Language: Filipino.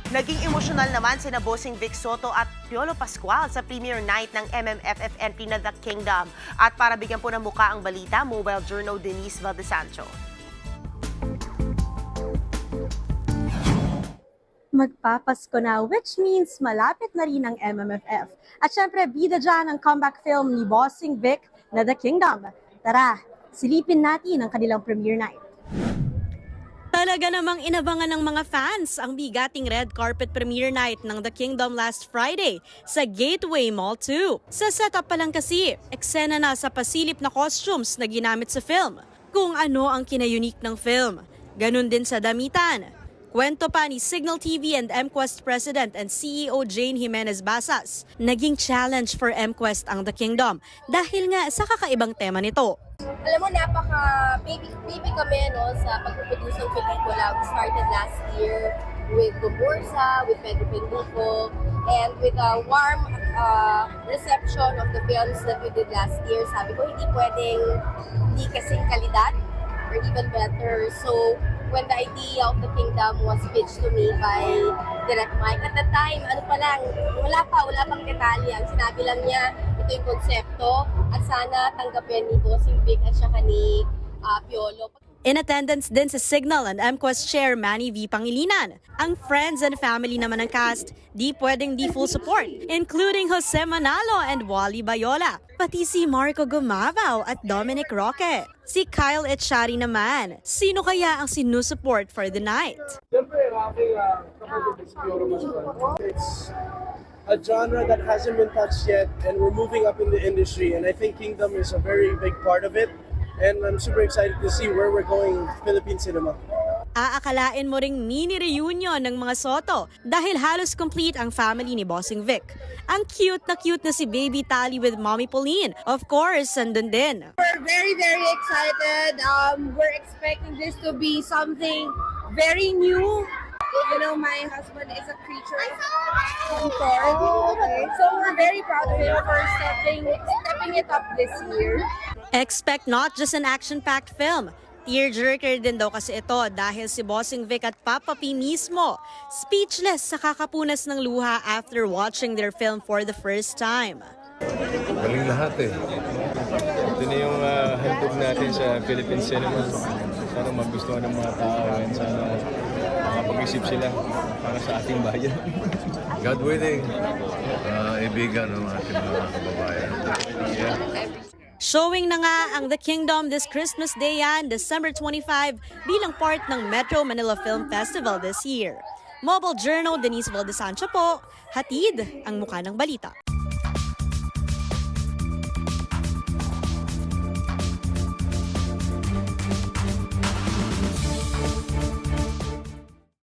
Naging emosyonal naman sina Bossing Vic Soto at Piolo Pascual sa premiere night ng MMFF entry na The Kingdom. At para bigyan po ng muka ang balita, Mobile Journal Denise Valdesancho. Magpapasko na, which means malapit na rin ang MMFF. At syempre, bida dyan ang comeback film ni Bossing Vic na The Kingdom. Tara, silipin natin ang kanilang premiere night. Talaga namang inabangan ng mga fans ang bigating red carpet premiere night ng The Kingdom last Friday sa Gateway Mall 2. Sa setup pa lang kasi, eksena na sa pasilip na costumes na ginamit sa film. Kung ano ang kinayunik ng film, ganun din sa damitan. Kwento pa ni Signal TV and MQuest President and CEO Jane Jimenez Basas, naging challenge for MQuest ang The Kingdom dahil nga sa kakaibang tema nito. Alam mo, baby kami no, sa pagpuproduce ng pelikula. We started last year with Gombursa, with Pedro Penduco, and with a warm reception of the films that we did last year. Sabi ko, hindi kasing kalidad or even better. So, when the idea of The Kingdom was pitched to me by Direct Mike, at the time, wala pang detalye. Ang sinabi lang niya, ito yung konsepto, at sana tanggapin ni Bossing Vic at saka ni Piolo. In attendance din sa Signal and MQuest Chair Manny V. Pangilinan. Ang friends and family naman ng cast, di pwedeng di full support, including Jose Manalo and Wally Bayola. Pati si Marco Gumavao at Dominic Roque. Si Kyle Etchari naman. Sino kaya ang sinusupport for the night? Siyempre, aking kapatid si Piolo Pascual. It's a genre that hasn't been touched yet, and we're moving up in the industry, and I think Kingdom is a very big part of it. And I'm super excited to see where we're going in Philippine cinema. Aakalain mo ring mini reunion ng mga Soto dahil halos complete ang family ni Bossing Vic. Ang cute na si Baby Tali with Mommy Pauline. Of course, andun din. We're very, very excited. We're expecting this to be something very new. You know, my husband is a creature of comfort. So we're very proud of him for stepping it up this year. Expect not just an action-packed film. Tearjerker din daw kasi ito dahil si Bossing Vic at Papa P mismo speechless sa kakapunas ng luha after watching their film for the first time. Galing lahat eh. Ito na yung handog natin sa Philippine cinema. Sana magustuhan ng mga tao and sana makapag-isip sila para sa ating bayan. God willing, ibigan ng ating mga kababayan. Yeah. Showing na nga ang The Kingdom this Christmas Day yan, December 25, bilang part ng Metro Manila Film Festival this year. Mobile Journal, Denise Valdesancho po, hatid ang mukha ng balita.